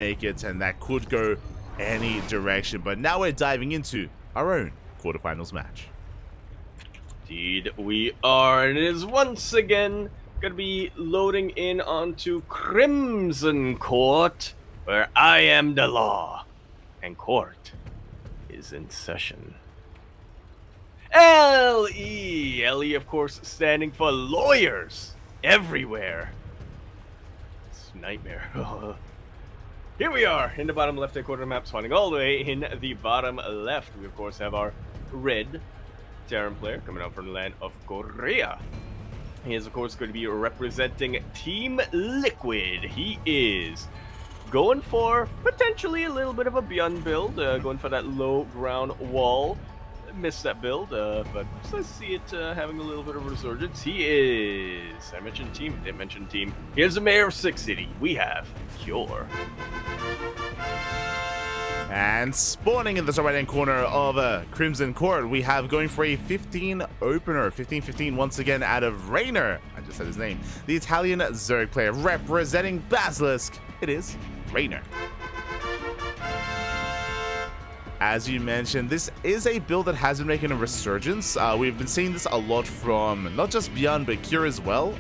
make it, and that could go any direction. But now we're diving into our own quarterfinals match. Indeed, we are, and it is once again going to be loading in onto Crimson Court, where I am the law, and court is in session. L.E. L.E., of course, standing for lawyers everywhere. It's a nightmare. Here we are in the bottom left-hand corner of the map, spawning all the way in the bottom left. We, of course, have our red Terran player coming out from the land of Korea. He is, of course, going to be representing Team Liquid. He is going for potentially a little bit of a Beyond build, going for that low ground wall. Missed that build, but let's see it having a little bit of a resurgence. He is, I mentioned team, didn't mention team. Here's the mayor of Six City. We have Cure. And spawning in the top right-hand corner of Crimson Court, we have going for a 15 opener, 15-15 once again out of Reynor. I just said his name. The Italian Zerg player representing Basilisk. It is Reynor. As you mentioned, this is a build that has been making a resurgence. We've been seeing this a lot from not just Beyond, but Cure as well.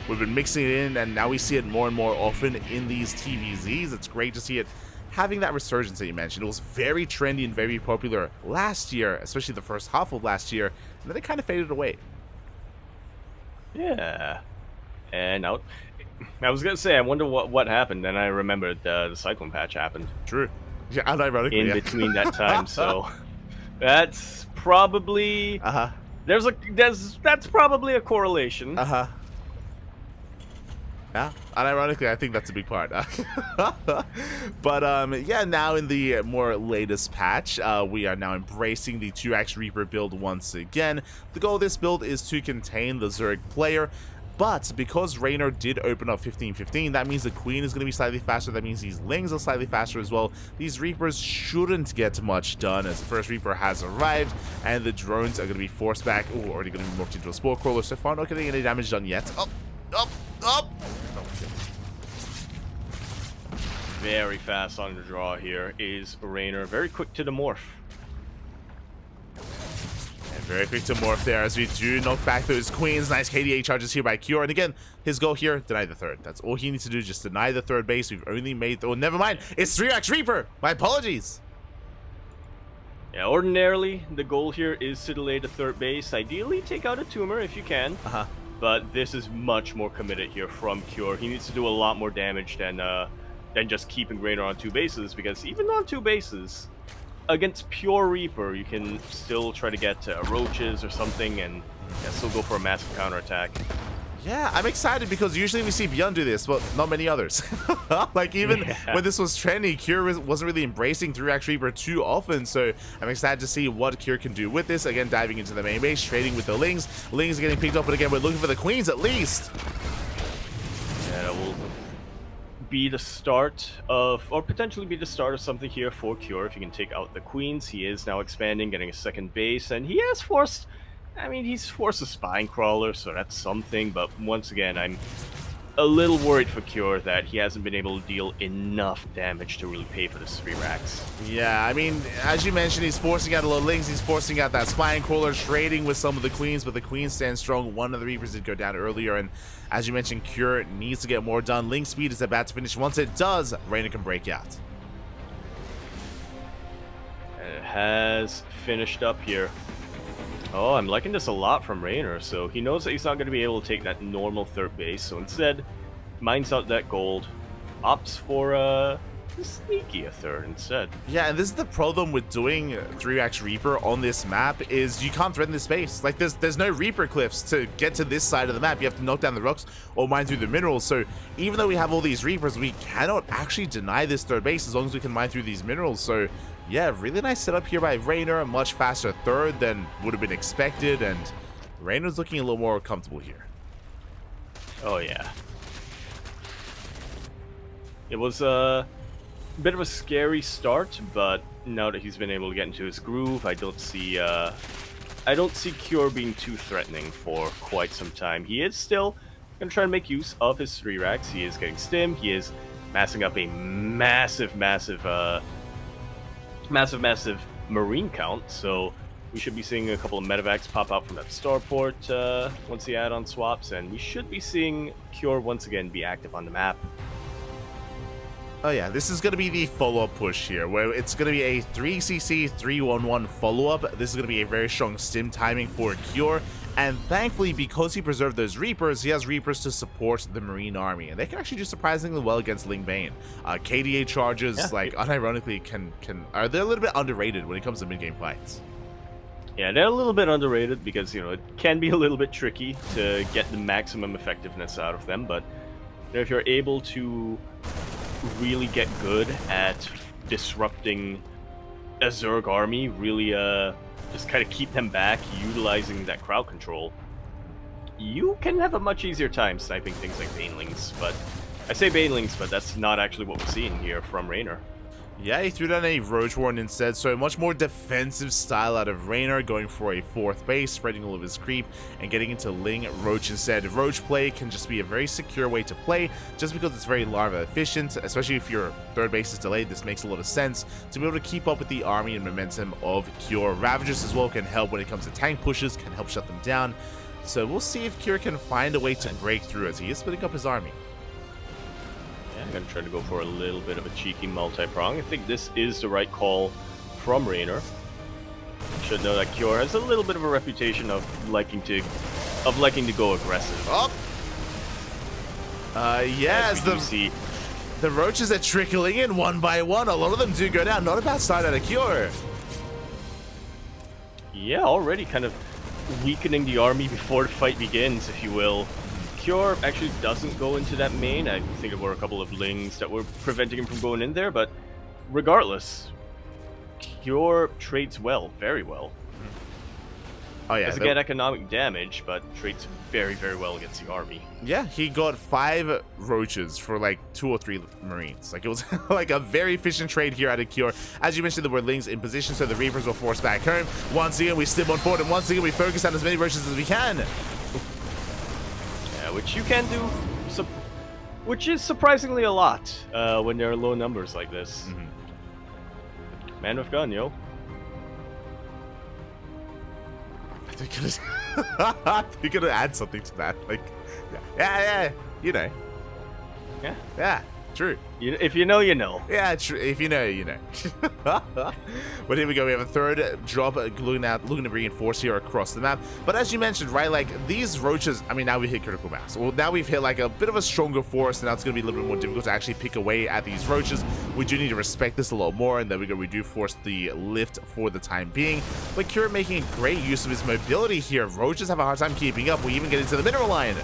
We've been mixing it in, and now we see it more and more often in these TVZs. It's great to see it having that resurgence that you mentioned. It was very trendy and very popular last year, especially the first half of last year, and then it kind of faded away. Yeah. And now, I was going to say, I wonder what happened, and I remembered the Cyclone patch happened. True. Yeah, unironically, in between that time, so that's probably that's probably a correlation. Yeah, unironically, I think that's a big part. But yeah, now in the more latest patch, we are now embracing the 2x Reaper build once again. The goal of this build is to contain the Zerg player. But because Reynor did open up 15-15, that means the Queen is going to be slightly faster. That means these Lings are slightly faster as well. These Reapers shouldn't get much done as the first Reaper has arrived, and the drones are going to be forced back. Oh, already going to be morphed into a Spore Crawler. So far, not getting any damage done yet. Up. Very fast on the draw here is Reynor. Very quick to the morph. Very quick to morph there as we do knock back those Queens. Nice KDA charges here by Cure. And again, his goal here, deny the third. That's all he needs to do, just deny the third base. We've only made... Oh, never mind. It's 3x Reaper. My apologies. Yeah, ordinarily, the goal here is to delay the third base. Ideally, take out a tumor if you can. But this is much more committed here from Cure. He needs to do a lot more damage than just keeping Reynor on two bases, because even on two bases... against pure Reaper, you can still try to get roaches or something and still go for a massive counterattack. Yeah, I'm excited because usually we see Beyond do this, but not many others. Like even when this was trendy, Cure wasn't really embracing 3x Reaper too often, so I'm excited to see what Cure can do with this. Again, diving into the main base, trading with the Lings. Lings are getting picked up, but again, we're looking for the Queens at least. Yeah, that will be the start of, or potentially be the start of something here for Cure. If you can take out the Queens, he is now expanding, getting a second base, and he has forced, he's forced a Spine Crawler, so that's something, but once again, I'm a little worried for Cure that he hasn't been able to deal enough damage to really pay for the 3 racks. Yeah, I mean, as you mentioned, he's forcing out a lot of Lings, he's forcing out that Spine Crawler, trading with some of the Queens, but the Queens stand strong. One of the Reapers did go down earlier, and as you mentioned, Cure needs to get more done. Ling speed is about to finish. Once it does, Reynor can break out. And it has finished up here. Oh, I'm liking this a lot from Reynor. So he knows that he's not going to be able to take that normal third base. So instead, mines out that gold, opts for a sneaky third instead. Yeah, and this is the problem with doing 3x Reaper on this map, is you can't threaten the space. Like there's no Reaper cliffs to get to this side of the map. You have to knock down the rocks or mine through the minerals. So even though we have all these Reapers, we cannot actually deny this third base as long as we can mine through these minerals. So yeah, really nice setup here by Reynor. A much faster third than would have been expected, and Reynor's looking a little more comfortable here. Oh yeah. It was a bit of a scary start, but now that he's been able to get into his groove, I don't see Cure being too threatening for quite some time. He is still going to try and make use of his 3 racks. He is getting stim, he is massing up a massive marine count. So we should be seeing a couple of medevacs pop out from that starport once the add-on swaps, and we should be seeing Cure once again be active on the map. Oh yeah, this is going to be the follow-up push here, where it's going to be a 3cc 311 follow-up. This is going to be a very strong stim timing for Cure, and thankfully, because he preserved those Reapers, he has Reapers to support the Marine Army, and they can actually do surprisingly well against Ling Bane. KDA charges, Yeah. like, unironically, they're a little bit underrated when it comes to mid-game fights. Yeah, they're a little bit underrated because, you know, it can be a little bit tricky to get the maximum effectiveness out of them, but you know, if you're able to really get good at disrupting a Zerg army, really just kind of keep them back, utilizing that crowd control, you can have a much easier time sniping things like Banelings. But I say Banelings, but that's not actually what we're seeing here from Reynor. Yeah, he threw down a Roach Warren instead, so a much more defensive style out of Reynor, going for a 4th base, spreading all of his creep, and getting into Ling Roach instead. Roach play can just be a very secure way to play, just because it's very larva efficient, especially if your 3rd base is delayed. This makes a lot of sense to be able to keep up with the army and momentum of Cure. Ravagers as well can help when it comes to tank pushes, can help shut them down. So we'll see if Cure can find a way to break through as he is splitting up his army. I'm going to try to go for a little bit of a cheeky multi-prong. I think this is the right call from Reynor. Should know that Cure has a little bit of a reputation of liking to go aggressive. Oh! Yes, the roaches are trickling in one by one. A lot of them do go down. Not a bad start out of Cure. Yeah, already kind of weakening the army before the fight begins, if you will. Cure actually doesn't go into that main. I think there were a couple of Lings that were preventing him from going in there, but regardless, Cure trades well, very well. Oh yeah, doesn't get economic damage, but trades very, very well against the army. Yeah, he got 5 roaches for like 2 or 3 marines. Like, it was like a very efficient trade here out of Cure. As you mentioned, there were Lings in position, so the Reapers were forced back home. Once again, we stim on forward, and once again, we focus on as many roaches as we can. Yeah, which you can do, which is surprisingly a lot when there are low numbers like this. Man with gun, yo. You're gonna add something to that, like, yeah, you know. Yeah, true. If you know, you know. Yeah, true. If you know, you know. But here we go. We have a 3rd drop looking to reinforce here across the map. But as you mentioned, right, like, these roaches, I mean, now we hit critical mass. Well, now we've hit like a bit of a stronger force, and now it's going to be a little bit more difficult to actually pick away at these roaches. We do need to respect this a lot more, and there we go. We do force the lift for the time being. But Cure making great use of his mobility here. Roaches have a hard time keeping up. We even get into the mineral line.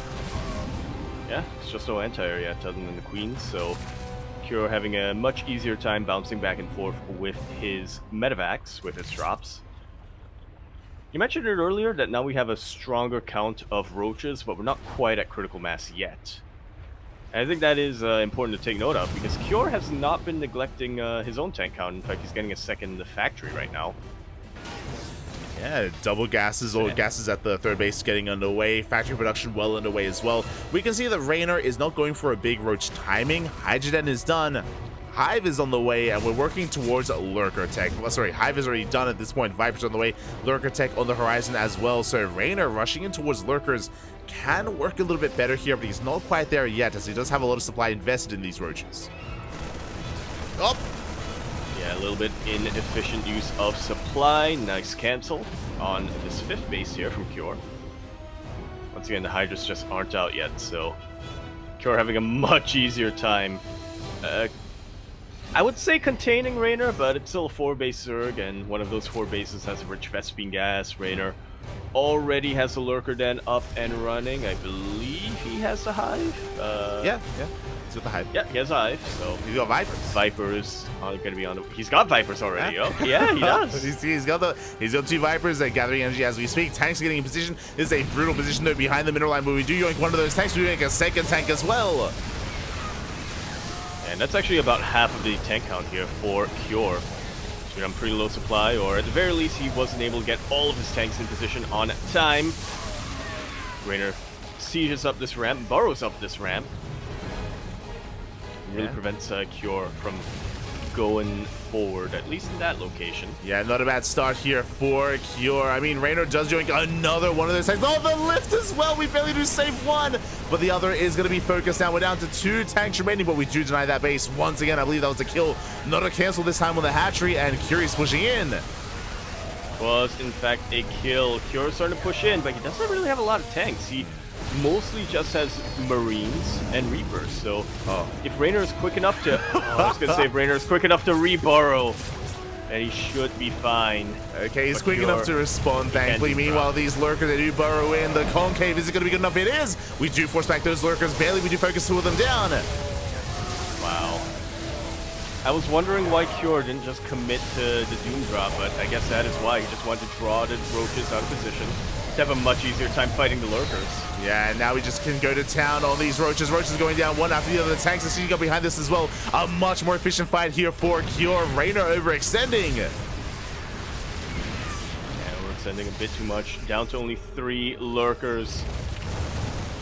Yeah, it's just no anti-air yet other than the Queens, so Cure having a much easier time bouncing back and forth with his medevacs, with his drops. You mentioned it earlier that now we have a stronger count of roaches, but we're not quite at critical mass yet. And I think that is important to take note of, because Cure has not been neglecting his own tank count. In fact, he's getting a 2nd in the factory right now. Yeah, double gases or gases at the 3rd base getting underway. Factory production well underway as well. We can see that Reynor is not going for a big roach timing. Hydrogen is done. Hive is on the way, and we're working towards Lurker Tech. Well, sorry, Hive is already done at this point. Viper's on the way. Lurker Tech on the horizon as well. So Reynor rushing in towards Lurkers can work a little bit better here, but he's not quite there yet, as he does have a lot of supply invested in these roaches. Oh! Yeah, a little bit inefficient use of supply. Nice cancel on this 5th base here from Cure. Once again, the Hydras just aren't out yet, so Cure having a much easier time. I would say containing Reynor, but it's still a 4-base Zerg, and one of those 4 bases has a rich Vespene gas. Reynor already has the Lurker Den up and running. I believe he has a Hive. Yeah. He's got the Hive. Yeah, he has a Hive, so he's got Vipers. Vipers are going to be on the... He's got Vipers already, oh. Yeah, he does. he's got 2 Vipers gathering energy as we speak. Tanks getting in position. This is a brutal position, though, behind the mineral line, but we do yoink one of those tanks. We make a 2nd tank as well. And that's actually about half of the tank count here for Cure. He's on pretty low supply, or at the very least, he wasn't able to get all of his tanks in position on time. Reynor sieges up this ramp, burrows up this ramp. really prevents Cure from going forward, at least in that location. Yeah, not a bad start here for Cure. I mean, Reynor does join another one of those tanks. Oh, the lift as well. We barely do save one, but the other is going to be focused now. We're down to 2 tanks remaining, but we do deny that base once again. I believe that was a kill, not a cancel this time on the hatchery, and Cure is pushing in. Was in fact a kill. Cure is starting to push in, but he doesn't really have a lot of tanks. He mostly just has Marines and Reapers. So if Reynor is quick enough to, I was gonna say if Reynor is quick enough to reburrow, then he should be fine. Okay, he's quick enough to respond, thankfully. Meanwhile, these lurkers, they do burrow in. The concave, is it going to be good enough? It is. We do force back those lurkers. Barely we do focus 2 of them down. Wow. I was wondering why Cure didn't just commit to the Doom drop, but I guess that is why. He just wanted to draw the roaches out of position to have a much easier time fighting the lurkers. Yeah, and now we just can go to town on these roaches. Roaches going down one after the other. The tanks are sitting up behind this as well. A much more efficient fight here for Cure. Reynor overextending. Yeah, we're extending a bit too much. Down to only 3 lurkers.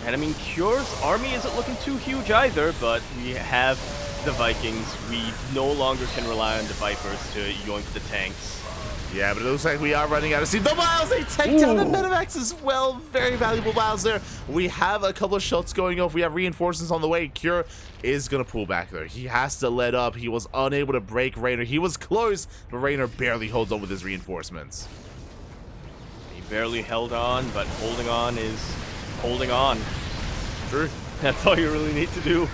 And I mean, Cure's army isn't looking too huge either, but we have the Vikings. We no longer can rely on the Vipers to yoink the tanks. Yeah, but it looks like we are running out of steam. The miles, they take down the Medivacs as well. Very valuable miles there. We have a couple of shots going off. We have reinforcements on the way. Cure is going to pull back there. He has to let up. He was unable to break Reynor. He was close, but Reynor barely holds on with his reinforcements. He barely held on, but holding on is holding on. True. That's all you really need to do.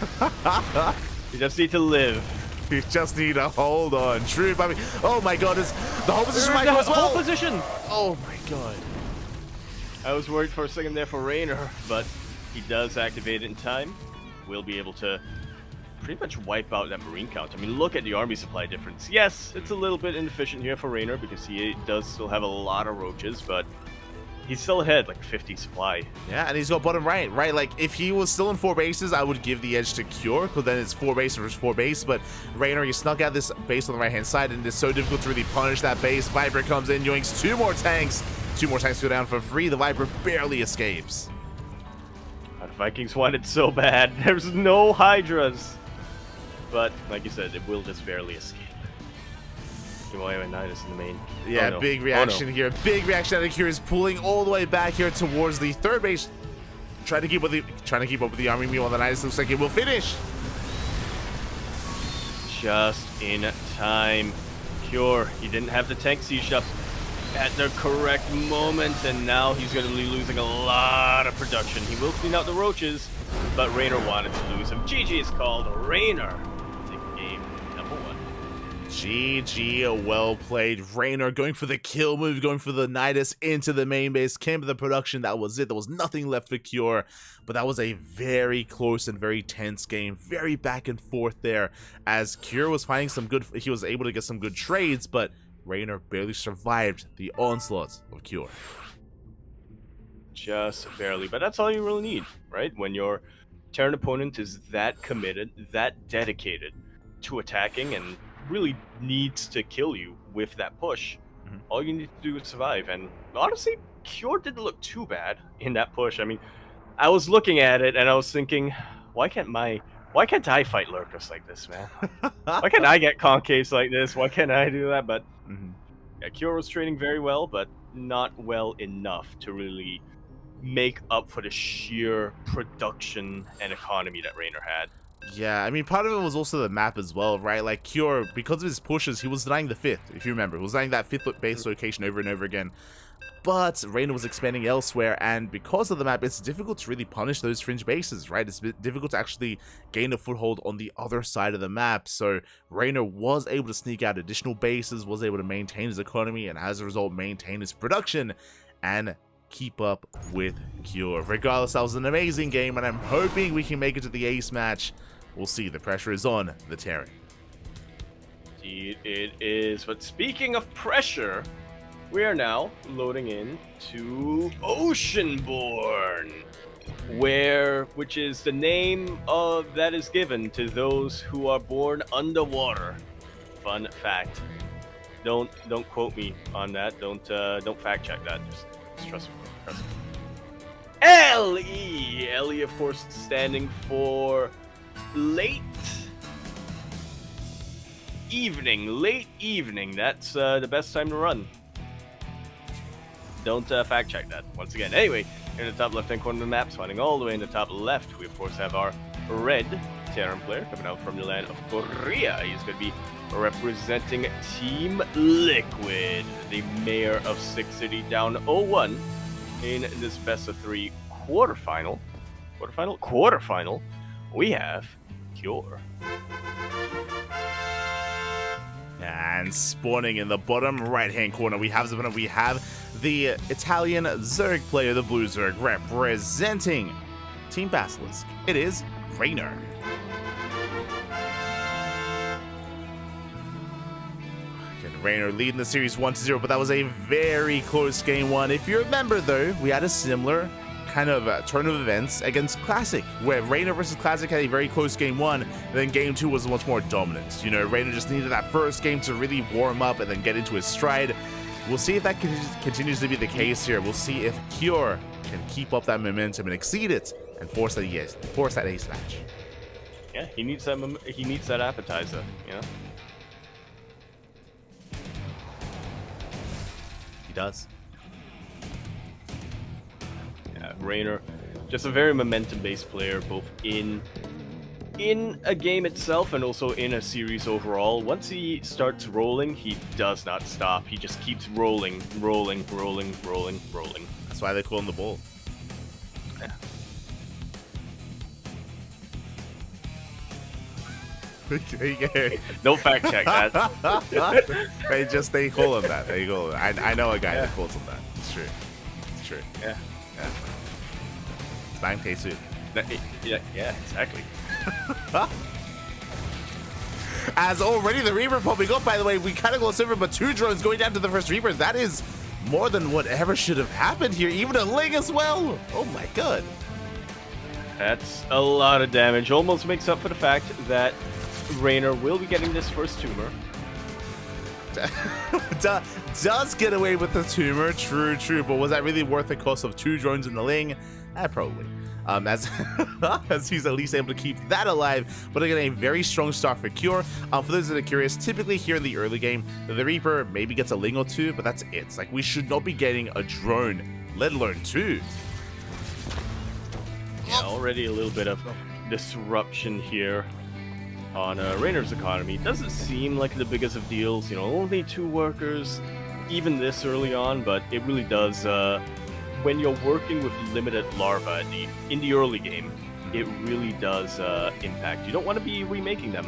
You just need to live. You just need to hold on. True, I mean, oh my god, it's the whole position might go as well. Whole position. Oh my god. I was worried for a second there for Reynor, but he does activate it in time. We'll be able to pretty much wipe out that Marine count. I mean, look at the army supply difference. Yes, it's a little bit inefficient here for Reynor because he does still have a lot of roaches, but he's still ahead, like 50 supply. Yeah, and he's got bottom right, right? Like, if he was still in 4 bases, I would give the edge to Cure, because then it's 4 base versus 4 base. But Reynor, he snuck out this base on the right-hand side, and it's so difficult to really punish that base. Viper comes in, yoinks 2 more tanks. 2 more tanks go down for free. The Viper barely escapes. The Vikings want it so bad. There's no Hydras. But, like you said, it will just barely escape. Nidus in the main. Yeah, oh, no. big reaction here. Big reaction out of Cure is pulling all the way back here towards the 3rd base. Trying to keep up with the army. Meanwhile, the Nidus looks like it will finish. Just in time. Cure, he didn't have the tank siege up at the correct moment, and now he's going to be losing a lot of production. He will clean out the roaches, but Reynor wanted to lose him. GG is called. Reynor take game number 1. GG, well played. Reynor going for the kill move, going for the Nidus into the main base, came to the production. That was it. There was nothing left for Cure, but that was a very close and very tense game. Very back and forth there, as Cure was finding some good, he was able to get some good trades, but Reynor barely survived the onslaught of Cure. Just barely, but that's all you really need, right? When your Terran opponent is that committed, that dedicated to attacking, and really needs to kill you with that push. All you need to do is survive, and honestly, Cure didn't look too bad in that push. I mean, I was looking at it and I was thinking, why can't I fight lurkers like this, man? Why can't I get concaves like this? Why can't I do that? But yeah, Cure was training very well, but not well enough to really make up for the sheer production and economy that Reynor had. Yeah, I mean, part of it was also the map as well, right? Like, Cure, because of his pushes, he was denying the 5th, if you remember. He was denying that 5th base location over and over again. But Reynor was expanding elsewhere, and because of the map, it's difficult to really punish those fringe bases, right? It's difficult to actually gain a foothold on the other side of the map. So Reynor was able to sneak out additional bases, was able to maintain his economy, and as a result, maintain his production and keep up with Cure. Regardless, that was an amazing game, and I'm hoping we can make it to the ace match. We'll see. The pressure is on the Terran. Indeed, it is. But speaking of pressure, we are now loading in to Oceanborn, which is the name that is given to those who are born underwater. Fun fact. Don't quote me on that. Don't fact check that. Just trust me. Trust me. LE, of course, standing for late evening, late evening. That's the best time to run. Don't fact check that once again. Anyway, in the top left-hand corner of the map, spawning all the way in the top left, we of course have our red Terran player coming out from the land of Korea. He's going to be representing Team Liquid, the mayor of Six City, down 0-1 in this best of 3 quarterfinal. We have Cure. And spawning in the bottom right-hand corner, we have the Italian Zerg player, the Blue Zerg, representing Team Basilisk. It is Reynor. Reynor leading the series 1-0, but that was a very close game 1. If you remember, though, we had a similar kind of turn of events against Classic, where Reynor versus Classic had a very close game 1, and then game 2 was much more dominant. You know, Reynor just needed that first game to really warm up and then get into his stride. We'll see if that continues to be the case here. We'll see if Cure can keep up that momentum and exceed it and force that ace match. Yeah, he needs that appetizer, you know? He does. Yeah, Reynor, just a very momentum-based player, both in a game itself and also in a series overall. Once he starts rolling, he does not stop. He just keeps rolling. That's why they call him the Bull. Yeah. No fact check that. they call him that. They call him. I know a guy that calls him that. It's true. It's true. Yeah. Bang Teisu. Yeah, exactly. As already the Reaper popping up, by the way, we kind of glossed over, but 2 drones going down to the first Reaper. That is more than whatever should have happened here. Even a Ling as well. Oh my god. That's a lot of damage. Almost makes up for the fact that Reynor will be getting this first tumor. Does get away with the tumor, true, but was that really worth the cost of 2 drones in the Ling? Probably. As he's at least able to keep that alive, but again, a very strong start for Cure. For those that are curious, typically here in the early game, the Reaper maybe gets a Ling or 2, but that's it. It's like, we should not be getting a drone, let alone 2. Yeah, already a little bit of disruption here on Reynor's economy. Doesn't seem like the biggest of deals, you know, only 2 workers, even this early on, but it really does, when you're working with limited larvae in the early game, it really does impact. You don't want to be remaking them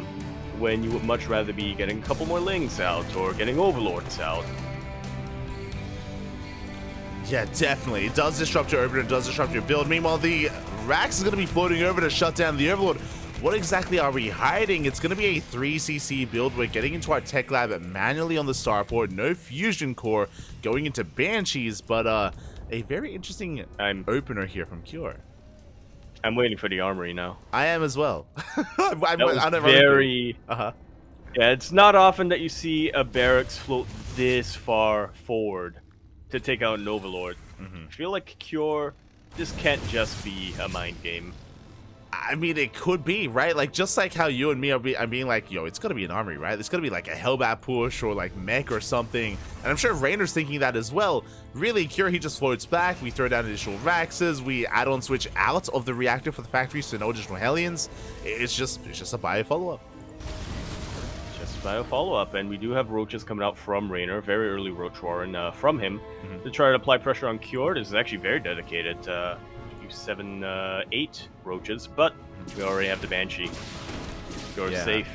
when you would much rather be getting a couple more Lings out or getting Overlords out. Yeah, definitely. It does disrupt your opener, it does disrupt your build. Meanwhile, the Rax is going to be floating over to shut down the Overlord. What exactly are we hiding? It's going to be a 3cc build. We're getting into our tech lab manually on the starport. No fusion core going into Banshees, but a very interesting opener here from Cure. I'm waiting for the armory now. I am as well. Yeah, it's not often that you see a barracks float this far forward to take out an Overlord. I feel like Cure, this can't just be a mind game. I mean, it could be, right? Like, just like how you and me are being like, yo, it's gonna be an armory, right? It's gonna be like a Hellbat push or like mech or something. And I'm sure Reynor's thinking that as well. Really, Cure, he just floats back. We throw down additional Raxes. We add-on switch out of the reactor for the factories so no additional Hellions. It's just a bio follow-up. Just a bio follow-up, and we do have roaches coming out from Reynor, very early roach warren from him to try to apply pressure on Cure. This is actually very dedicated. 7, 8 roaches, but we already have the Banshee. You're safe.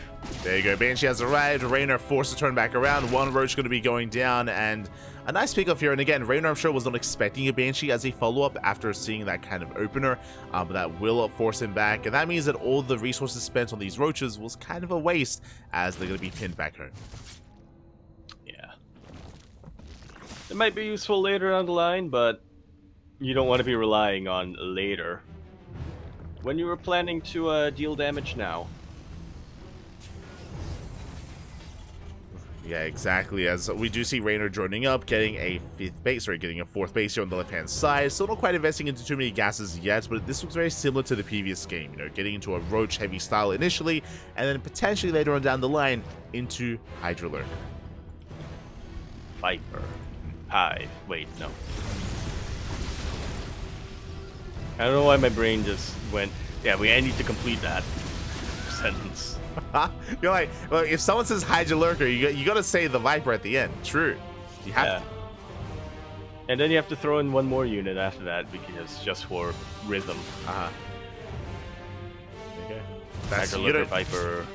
There you go. Banshee has arrived. Reynor forced to turn back around. 1 roach going to be going down, and a nice pickup here. And again, Reynor, I'm sure, was not expecting a Banshee as a follow-up after seeing that kind of opener, but that will force him back, and that means that all the resources spent on these roaches was kind of a waste as they're going to be pinned back home. Yeah. It might be useful later down the line, but you don't want to be relying on later when you were planning to deal damage now. Yeah, exactly. As we do see Reynor joining up, getting a getting a fourth base here on the left-hand side. Still not quite investing into too many gases yet, but this looks very similar to the previous game. You know, getting into a Roach-heavy style initially, and then potentially later on down the line into Hydra Lurk. Viper. Hive. Wait, no. I don't know why my brain just went, yeah, I need to complete that sentence. You're like, well, if someone says Hydra Lurker, you gotta say the Viper at the end. True. You have to. And then you have to throw in one more unit after that because just for rhythm. Okay. That's Hydra Lurker, Viper.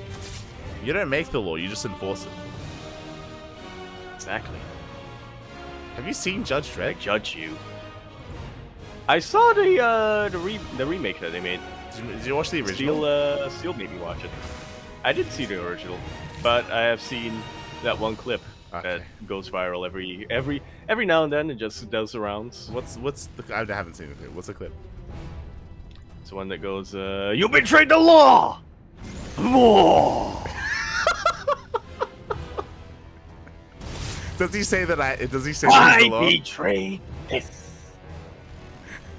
You don't make the law, you just enforce it. Exactly. Have you seen Judge Dredd? I judge you. I saw the remake that they made. Did you watch the original? Steel made me watch it. I didn't see the original, but I have seen that one clip that goes viral every now and then. It just does the rounds. What's the? I haven't seen it. What's the clip? It's the one that goes, "You betrayed the law." Law. Does he say that? Does he say that he's the law? I betrayed this.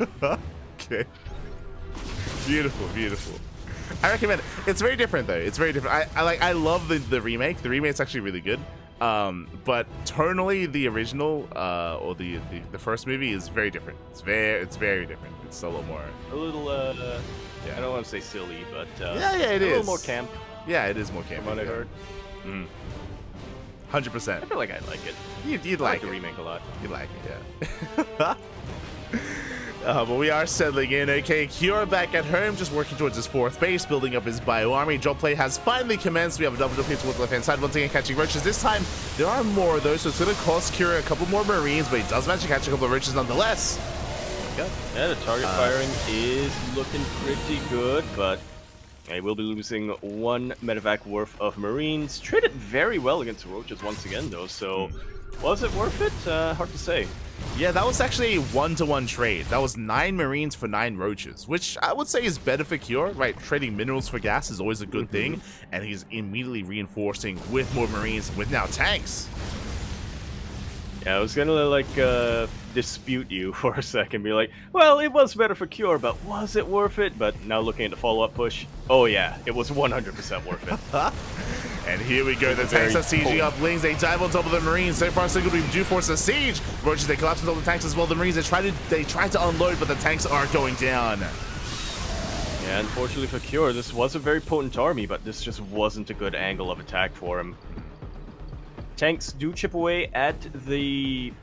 Okay. Beautiful, beautiful. I recommend it. It's very different though. It's very different. I love the remake. The remake's actually really good. But tonally the original or the first movie is very different. It's very different. It's a little more a little I don't want to say silly, but yeah, it is. A little more camp. Yeah, it is more camp. From what I heard. 100%. I feel like I like it. You'd like the remake a lot. You'd like it, yeah. But we are settling in. Okay, Kiora back at home, just working towards his fourth base, building up his bio army. Drop play has finally commenced. We have a double play towards the left-hand side. Once again, catching roaches. This time, there are more of those, so it's going to cost Kiora a couple more Marines, but he does manage to catch a couple of roaches nonetheless. Yeah, the target firing is looking pretty good, but he will be losing one medevac worth of Marines. Traded very well against roaches once again, though, so was it worth it? Hard to say. Yeah, that was actually a 1-to-1 trade. That was 9 Marines for 9 Roaches, which I would say is better for Cure, right? Trading minerals for gas is always a good thing, and he's immediately reinforcing with more Marines, with now tanks. Yeah, I was gonna like dispute you for a second, be like, well, it was better for Cure, but was it worth it? But now looking at the follow-up push, oh yeah, it was 100% worth it. And here we go, the tanks are sieging up Lings. They dive on top of the Marines. So far, so good. We do force a siege. Roaches, they collapse on top of the tanks as well. The Marines, they try to unload, but the tanks are going down. Yeah, unfortunately for Cure, this was a very potent army, but this just wasn't a good angle of attack for him. Tanks do chip away at the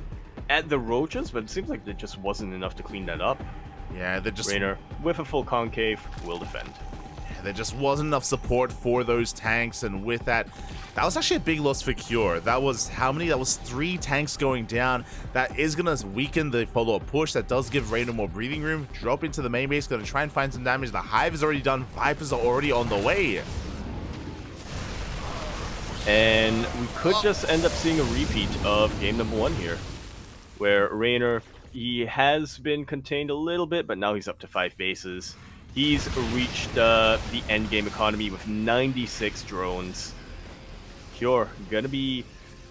roaches, but it seems like there just wasn't enough to clean that up. Yeah, they're just... Reynor, with a full concave, will defend. There just wasn't enough support for those tanks, and with that was actually a big loss for Cure. That was how many? That was 3 tanks going down. That is going to weaken the follow-up push. That does give Reynor more breathing room. Drop into the main base, going to try and find some damage. The Hive is already done. Vipers are already on the way. And we could just end up seeing a repeat of game number 1 here, where Reynor, he has been contained a little bit, but now he's up to 5 bases. He's reached the end game economy with 96 drones. Cure gonna be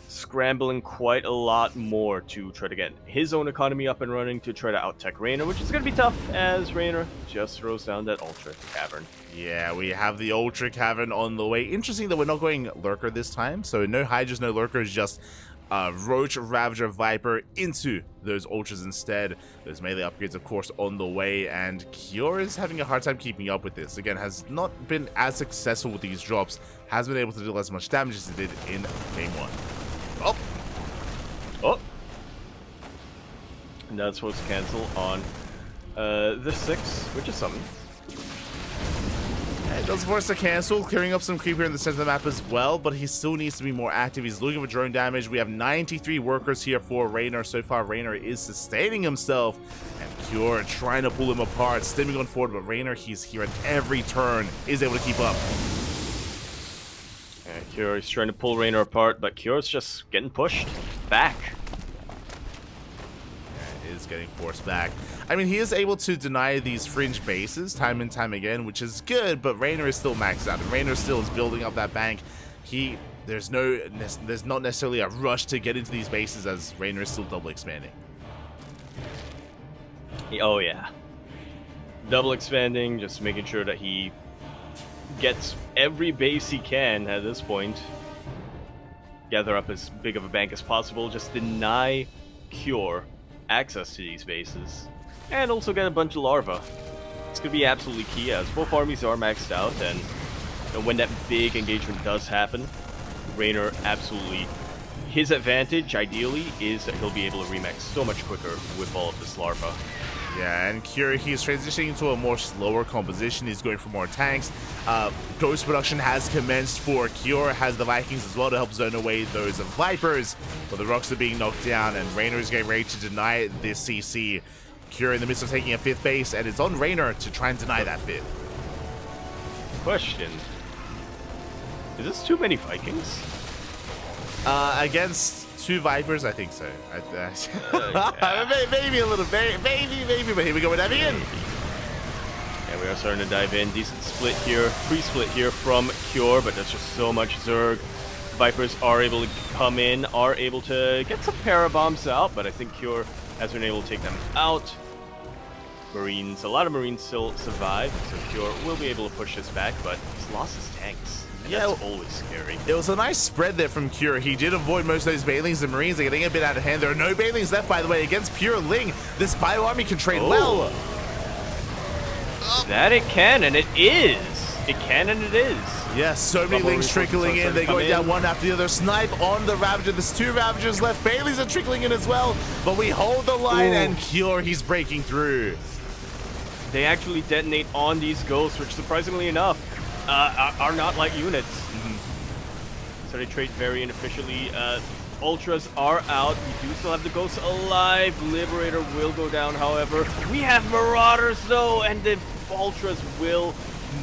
scrambling quite a lot more to try to get his own economy up and running to try to out-tech Reynor, which is gonna be tough as Reynor just throws down that Ultra Cavern. Yeah, we have the Ultra Cavern on the way. Interesting that we're not going Lurker this time, so no Hydras, no Lurkers, just Roach, Ravager, Viper into those Ultras instead. Those melee upgrades, of course, on the way, and Cure is having a hard time keeping up with this. Again, has not been as successful with these drops, has been able to deal as much damage as it did in game 1. Oh! And that's supposed to cancel on the 6, which is something. It does force to cancel, clearing up some creep here in the center of the map as well, but he still needs to be more active. He's looking for drone damage. We have 93 workers here for Reynor. So far, Reynor is sustaining himself, and Cure trying to pull him apart, stimming on forward, but Reynor, he's here at every turn, is able to keep up. Yeah, Cure is trying to pull Reynor apart, but Cure's just getting pushed back. Yeah, it is getting forced back. I mean, he is able to deny these fringe bases time and time again, which is good, but Reynor is still maxed out, and Reynor still is building up that bank. He there's not necessarily a rush to get into these bases as Reynor is still double expanding. Oh yeah. Double expanding, just making sure that he gets every base he can at this point. Gather up as big of a bank as possible, just deny Cure access to these bases. And also get a bunch of larvae. It's going to be absolutely key as both armies are maxed out, and when that big engagement does happen, Reynor absolutely... His advantage, ideally, is that he'll be able to remax so much quicker with all of this larva. Yeah, and Cure, he's transitioning into a more slower composition. He's going for more tanks. Ghost production has commenced for Cure, has the Vikings as well to help zone away those Vipers. But the rocks are being knocked down, and Reynor is getting ready to deny this CC. Cure in the midst of taking a 5th base, and it's on Reynor to try and deny that 5th. Question. Is this too many Vikings? Against 2 Vipers, I think so. Maybe a little, maybe, but here we go with that in. Yeah, we are starting to dive in. Decent split here, pre-split here from Cure, but there's just so much Zerg. Vipers are able to come in, are able to get some parabombs out, but I think Cure has been able to take them out. Marines, a lot of Marines still survive, so Cure will be able to push this back, but he's lost his tanks. And yeah, that's always scary. It was a nice spread there from Cure. He did avoid most of those Banelings. The Marines are getting a bit out of hand. There are no Banelings left, by the way, against Pure Ling. This Bio Army can trade well. That it can, and it is. It can, and it is. Yeah, so many Lings trickling in. They're going down one after the other. Snipe on the Ravager. There's 2 Ravagers left. Baileys are trickling in as well, but we hold the line, and Cure, he's breaking through. They actually detonate on these ghosts, which surprisingly enough are not light units. So they trade very inefficiently. Ultras are out. We do still have the ghosts alive. Liberator will go down, however. We have Marauders though, and the Ultras will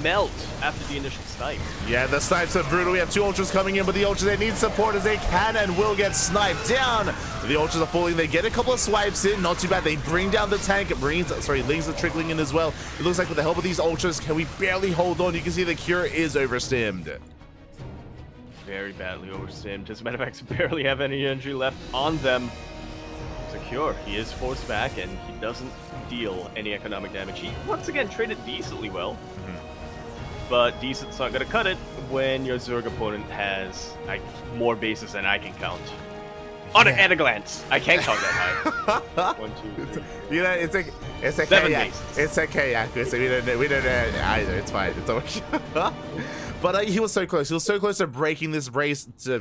melt after the initial snipe. Yeah, the snipes are brutal. We have 2 Ultras coming in, but the Ultras, they need support as they can and will get sniped down. The Ultras are falling. They get a couple of swipes in. Not too bad. They bring down the tank. Lings are trickling in as well. It looks like with the help of these Ultras, can we barely hold on? You can see the Cure is overstimmed. Very badly overstimmed. As a matter of fact, barely have any energy left on them. Secure. He is forced back, and he doesn't deal any economic damage. He, once again, traded decently well. But decent's not going to cut it when your Zerg opponent has more bases than I can count. At a glance, I can't count that high. 1, 2, 3, 4. You know, it's a 7 yeah, bases. it's okay. Yeah, we don't know either. It's fine. It's okay. But he was so close. He was so close to breaking this base, to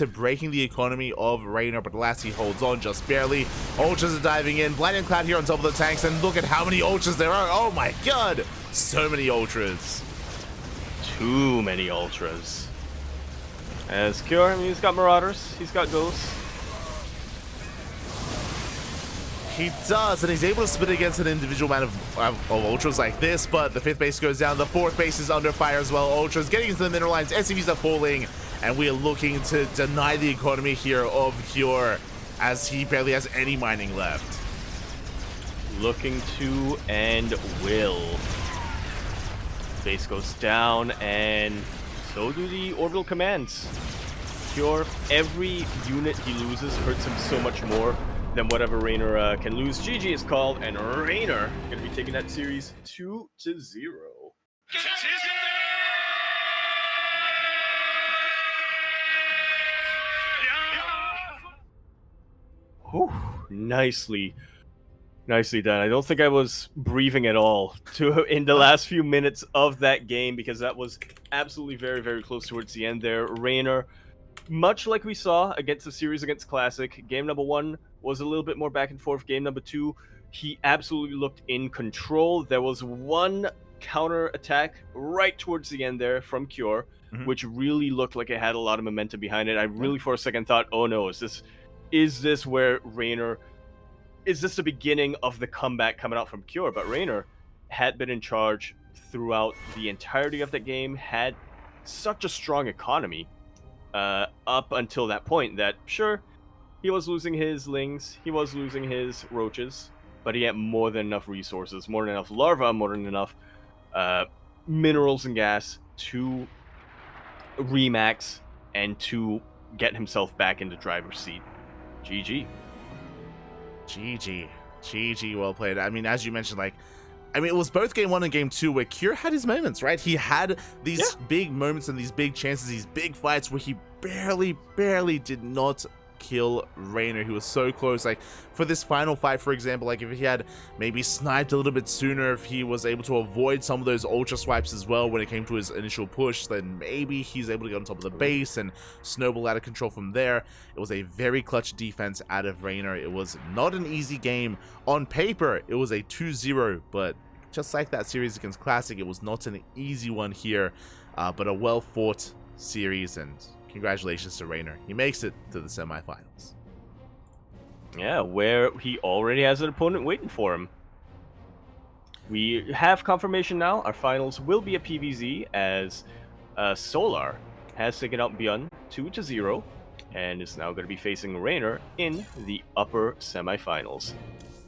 breaking the economy of Reynor. But alas, he holds on just barely. Ultras are diving in. Blinding Cloud here on top of the tanks, and look at how many Ultras there are. Oh my god, so many Ultras. Too many Ultras. As Cure, I mean, he's got Marauders, he's got Ghosts. He does, and he's able to split against an individual amount of Ultras like this, but the 5th base goes down. The 4th base is under fire as well. Ultras getting into the mineral lines. SCVs are falling, and we are looking to deny the economy here of Cure as he barely has any mining left. Looking to and will. Base goes down, and so do the orbital commands. Cure, every unit he loses hurts him so much more than whatever Reynor can lose. GG is called, and Reynor going to be taking that series 2-0. Whew, nicely done. I don't think I was breathing at all in the last few minutes of that game, because that was absolutely very, very close towards the end there. Reynor, much like we saw against the series against Classic, game number 1 was a little bit more back and forth. Game number 2, he absolutely looked in control. There was one counter attack right towards the end there from Cure, which really looked like it had a lot of momentum behind it. I really for a second thought, oh no, is this where Reynor, is this the beginning of the comeback coming out from Cure? But Reynor had been in charge throughout the entirety of that game, had such a strong economy up until that point that, sure, he was losing his Lings, he was losing his Roaches, but he had more than enough resources, more than enough larvae, more than enough minerals and gas to remax and to get himself back in the driver's seat. GG. GG, well played. I mean, as you mentioned, like, I mean, it was both game 1 and game 2 where Cure had his moments, right? He had these big moments and these big chances, these big fights where he barely did not kill Reynor. He was so close. Like, for this final fight, for example, like, if he had maybe sniped a little bit sooner, if he was able to avoid some of those ultra swipes as well when it came to his initial push, then maybe he's able to get on top of the base and snowball out of control from there. It was a very clutch defense out of Reynor. It was not an easy game. On paper, it was a 2-0, but just like that series against Classic, it was not an easy one here, but a well-fought series, and congratulations to Reynor. He makes it to the semifinals. Yeah, where he already has an opponent waiting for him. We have confirmation now. Our finals will be a PVZ, as Solar has taken out Beyond 2-0 and is now going to be facing Reynor in the upper semifinals.